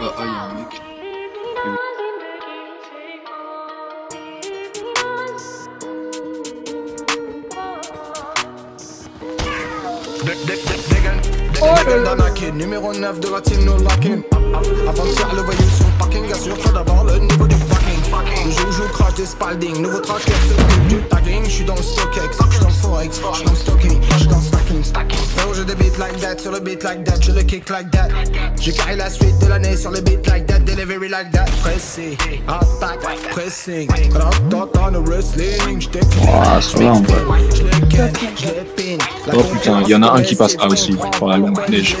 Ah, ah, y'a un mec. Numéro 9 de la team no locking. Avant de faire le voyou sur le parking, assure-toi d'avoir le niveau du parking. Le joue crash des Spalding, nouveau tracker s'occupe du tagging. J'suis dans le StockX, j'suis dans le Forex, j'suis dans le stocking, j'suis dans le stacking. Frérot j'ai des beats like that, sur le beat like that, je le kick like that. J'ai carré la suite de l'année sur le beat like that, delivery like that. Pressé, attaque, pressing, rentre dans le wrestling. J't'ai oh putain, y'en a un qui passera aussi pour la longue neige.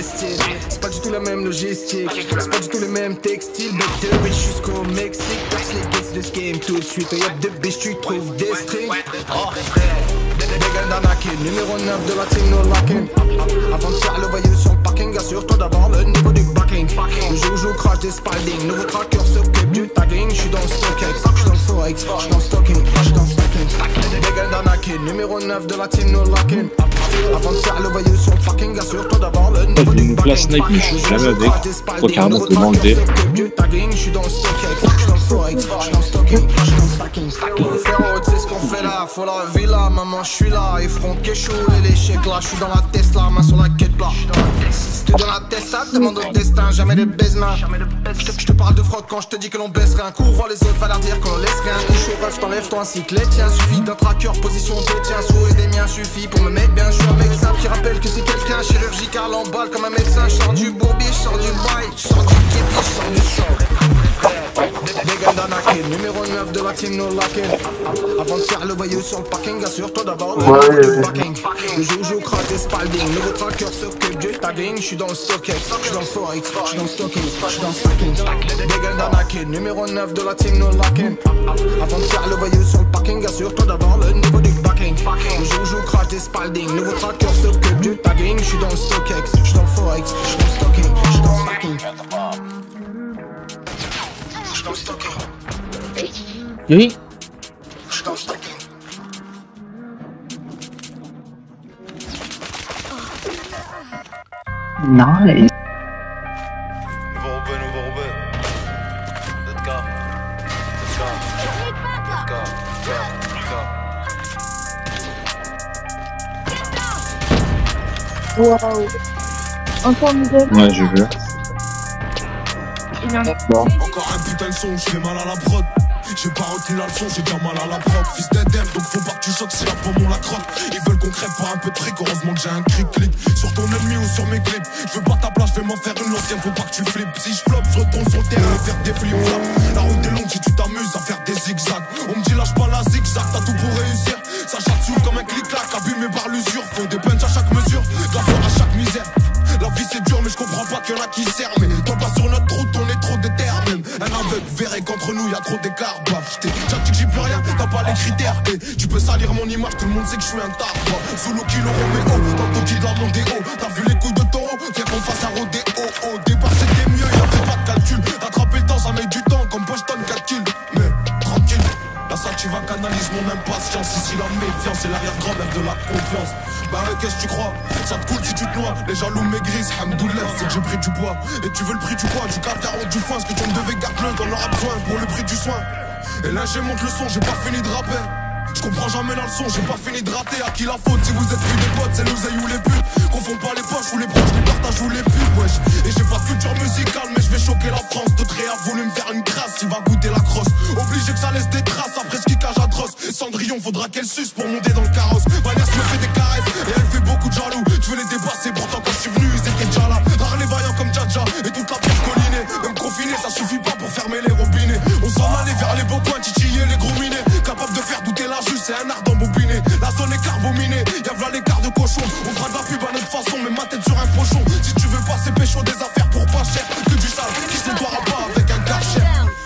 C'est pas du tout la même logistique, c'est pas du tout les mêmes textiles. But de riche jusqu'au Mexique, perce les gates de ce game tout de suite. Y'a de biches, tu trouves des strings. Dégaine d'Anakin, numéro 9 de la team no locking. Avant de faire le voyou sur le parking, assure-toi d'avoir le niveau du backing. Le joue crash des Spalding, nouveau tracker s'occupe du tagging. J'suis dans le StockX, j'suis dans le Forex, j'suis dans le stocking, j'suis dans le stacking. Dégaine d'Anakin, numéro 9 de la team no locking. Avant de faire le voyou sur le parking, assure-toi d'avoir le niveau du backing. Snipe, je suis jamais avec. Faut carrément te demander. J'suis dans le StockX, j'suis dans le Forex, j'suis dans le stocking, j'suis dans le stacking. Frérot, tu sais ce qu'on fait là, faut la villa, maman j'suis là. Ils feront Kéchou et l'échec là, j'suis dans la Tesla, main sur la quête là. T'es dans la Tesla, demande au destin, jamais de baise-main. J'te parle de froc quand j'te dis que l'on baisserait un coup, voir les autres, va leur dire qu'on laisse rien. Touche au rêve, t'enlèves-toi ainsi que les tiens. Suffit d'un tracker, position détient, sourire des miens suffit pour me mettre bien. J'suis un mec simple qui rappelle que c'est quelqu'un chirurgical en balle comme un médecin. J'sors du bourbier, j'sors du bail, j'sors du képi, j'sors du sang. Dégaine d'Anakin, numéro 9 de la team no locking. Avant de faire le voyou sur le parking, assure-toi d'avoir le niveau du backing. Le joue crash des Spalding, nouveau tracker s'occupe du tagging. J'suis dans le StockX, j'suis dans le Forex, j'suis dans le stocking, j'suis dans le stacking. Dégaine d'Anakin, numéro 9 de la team no locking. Avant de faire le voyou sur le parking, assure-toi d'avoir le niveau du backing. Le joue crash des Spalding, nouveau tracker s'occupe du tagging. J'suis dans le StockX, j'suis dans le Forex, j'suis dans le stocking, j'suis dans le stacking. Oui. Nice. Nouveau Roubaix. Let's go. Wow. Encore middle. Ouais, j'ai vu. Il y en a. Bon. Encore un putain de son, je fais mal à la prod. J'ai pas retenu la leçon, j'ai bien mal à la prod. Fils d'Edem, donc faut pas que tu choques si la pomme on la croque. Ils veulent qu'on crève pour un peu de fric, heureusement que j'ai un cric-clic. Sur ton ennemi ou sur mes clips, je veux pas ta place, je vais m'en faire une l'ancienne, faut pas que tu flippes. Si je floppe, je retourne sur le terrain et faire des flip-flops. La route est longue si tu t'amuses à faire des zigzags. On me dit lâche pas la zigzag, t'as tout pour réussir. Ça s'ouvre comme un clic-clac, abîmé par l'usure. Faut des punches à chaque mesure, de la foi à chaque misère. La vie c'est dur mais je comprends pas qu'il y en a qui servent. Mais tant pas sur notre route on est trop déter même. Un aveugle verrait qu'entre nous y'a trop d'écart. Bah j't'ai déjà dit que j'y peux rien, t'as pas les critères. Et tu peux salir mon image, tout le monde sait que je suis un tard. Sous le kilo Roméo, dans le coquille de la Mondéo. T'as vu les coups de taureau, viens qu'on fasse un rodéo. Au départ c'était mieux, y'avait pas de calcul. Rattraper le temps ça met du temps comme Boston 4 kills. Mais tranquille, là ça tu vas canaliser mon impatience. Ici la méfiance c'est l'arrière-grand-mère de la confiance. Bah ouais, qu'est-ce que tu crois? Ça te coule si tu te noies. Les jaloux maigrissent, hamdoullah, c'est que j'ai pris du poids. Et tu veux le prix du quoi? Du caviar ou du foin? Ce que tu me devais garde-le, t'en auras besoin pour le prix du soin. Et là j'ai monte le son, j'ai pas fini de rapper. Je comprends jamais la leçon, j'ai pas fini de rater. À qui la faute? Si vous êtes plus des potes, c'est l'oseille ou les putes. Confonds pas les poches ou les proches, les partages ou les pubs, wesh. Et j'ai pas de culture musicale, mais je vais choquer la France. D'autres a voulu me faire une crasse, il va goûter la crosse. Obligé que ça laisse des traces après ce kickage atroce. Cendrillon, faudra qu'elle suce pour monter dans le carrosse. Vanessa me fait des caresses et elle fait beaucoup de jaloux. Je veux les dépasser, pourtant quand je suis venu, ils étaient déjà là. Rare les vaillants comme Djadja et toute la pièce collinée. Même confiné, ça suffit pas pour fermer les robinets. On s'en allait vers les beaux coins, titiller les gros minés. Capable de faire douter la juge, c'est un art d'embobiner. La zone est carbominée, y'a v'là l'écart de cochon. On fera de la pub à notre façon, mais ma tête sur un pochon. Si tu veux passer pécho des affaires pour pas cher, que du sale, qui se nettoiera pas avec un cachet.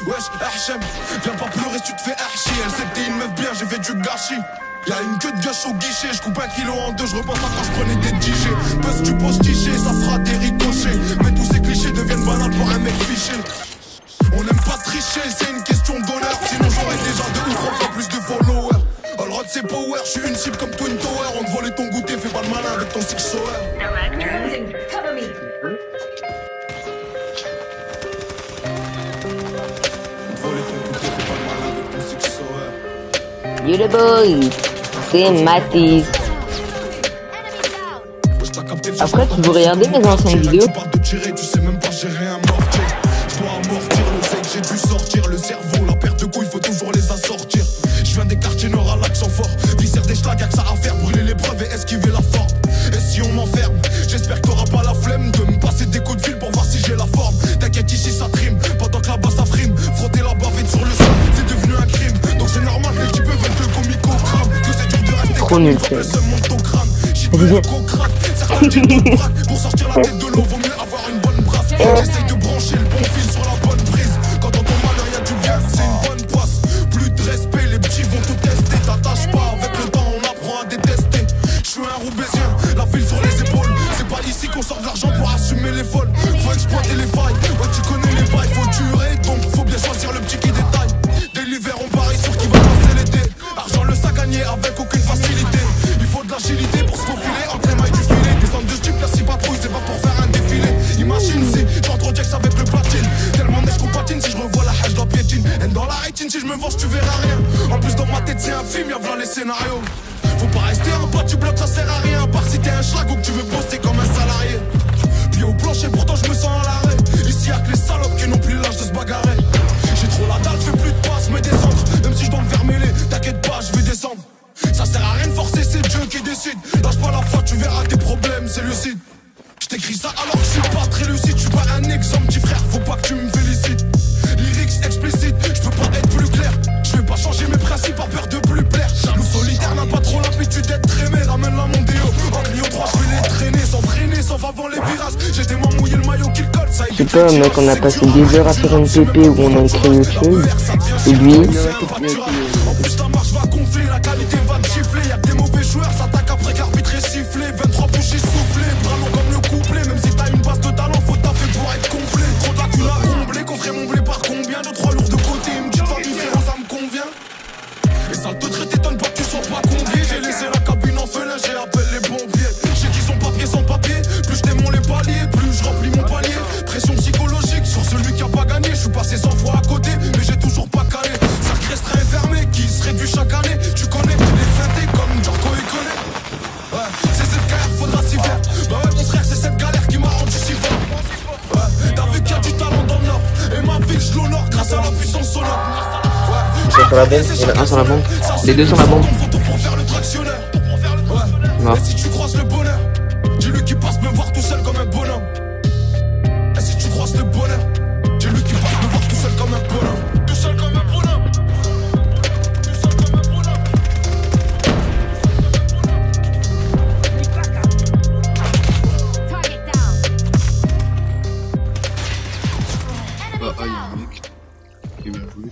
Wesh, Hachem, viens pas pleurer si tu te fais archi. Elle c'était une meuf bien, j'ai fait du gâchis. Y'a une queue de gâche au guichet, je coupe 1 kilo en deux, je repense à quand je prenais des DJ. Buzz du poste tiché, ça fera des ricochets. Mais tous ces clichés deviennent banals pour un mec fiché. On n'aime pas tricher, c'est une question d'honneur. Sinon j'aurais déjà 2 ou 3 fois plus de followers. Allroad c'est power, je suis une cible comme Twin Tower. On te volait ton goûter, fais pas le malin avec ton six soeur. Yo le boy, c'est Mathis. Après, tu veux regarder mes anciennes vidéos? Tu parles de tirer, tu sais même pas gérer un mortier. Je dois amortir le sec, j'ai dû sortir le cerveau. La perte de coups, il faut toujours les assortir. Je viens des quartiers nord à l'accent fort. Visser des schlags, y'a que ça à faire, brûler les preuves et esquiver la forme. Et si on m'enferme, j'espère que t'auras pas la flemme de me passer des coups de fil pour voir si j'ai la forme. T'inquiète, ici ça trime, pendant que là-bas ça frime. Frotter la bavette sur le sol, c'est devenu un crime. Donc c'est normal que l'équipe veut que le comico crame. Que c'est dur de rester trop nul. le seum monte ton crâne. J'y veux le concrate, certains tiennent d'autres braques. Pour sortir la tête de l'eau, vaut mieux avoir une bonne brasse. J'essaye de brancher le bon fil sur la bonne prise. Quand dans ton malheur y'a du bien, c'est une bonne passe. Plus de respect, les petits vont tout tester. T'attaches pas, avec le temps on apprend à détester. Je suis un Roubaisien, la ville sur les épaules. C'est pas ici qu'on sort de l'argent pour assumer les folles. Faut exploiter les failles, ouais tu connais les bails. Faut durer, donc faut bien choisir le petit qui détaille. Dès l'hiver on parie sur qui va passer l'été. Argent le sac gagné avec aucune facilité. Il faut de l'agilité pour se faufiler entre les mailles du filet. Des hommes de stup, la si patrouille, c'est pas pour faire un défilé. Imagine si j'entre au Jax avec le platine. Tellement neige qu'on patine, si je revois la hache, la piétine. Et dans la rétine, si je me venge, tu verras rien. En plus dans ma tête c'est un film, y'a voilà les scénarios. Faut pas rester en bas du bloc, ça sert à rien. À part si t'es un schlag ou que tu veux bosser comme un salarié. Pied au plancher, pourtant je me sens à l'arrêt. Ici y'a que les salopes qui n'ont plus l'âge de se bagarrer. J'ai trop la dalle, fais plus de passes, mais descendre. Même si je dois me faire mêler, t'inquiète pas, je vais descendre. Ça sert à rien de forcer, c'est Dieu qui décide. Lâche pas la foi, tu verras tes problèmes, c'est lucide. Je t'écris ça alors que je suis pas très lucide. Je suis pas un exemple, petit frère, faut pas que tu me félicites. Lyrics explicites, je peux pas être plus clair. Je vais pas changer mes principes par peur de plus plaire. Nous solitaires n'a pas trop l'habitude d'être aimé. Ramène-la mon déo, en Clio 3 je vais les traîner. Sans freiner, sans avant les virages. J'étais moins mouillé le maillot qu'il colle. Ça Je sais pas mec, on a passé des heures à faire une PP où on a écrit une feuille. Et lui, en plus ta marche va gonfler, la qualité va te gifler. Y'a que des mauvais joueurs, s'attaquent après qu'arbitre est sifflé. 23 bougies soufflées, bras longs comme le couplet. Même si t'as une base de talent, faut taffer pour être complet. Trop de la tu l'as comblé, coffret mon blé par combien? 2-3 lourds de côté, une petite fois différente, ça me convient. Et ça te traite, t'étonne pas que tu sois pas convié. J'ai laissé la cabine en feu, là j'ai appelé les pompiers. J'ai qui sont papier sans papier, plus je démonte les paliers, plus je remplis mon palier. Pression psychologique sur celui qui a pas gagné. Je suis passé 100 fois à côté, mais j'ai toujours pas calé. Cercle restreint fermé, qui se réduit chaque année. Tu connais les feintés comme Djorko et connaît. Ouais, c'est cette galère, faudra s'y faire. Bah ouais mon frère, c'est cette galère qui m'a rendu si fort. Ouais, t'as vu qu'il y a du talent dans le nord. Et ma ville, je l'honore grâce à la puissance sonore. c'est sur la bombe, il y en a un sur la bombe. Les deux sur la bombe. Et si tu croises le bonheur, dis-lui qu'il passe me voir tout seul comme un bonhomme. Et si tu croises le bonheur, dis-lui qu'il passe me voir tout seul comme un bonhomme. Tout seul comme un bonhomme. Tout seul comme un bonhomme. Ah, il y a un mec qui est bien joué.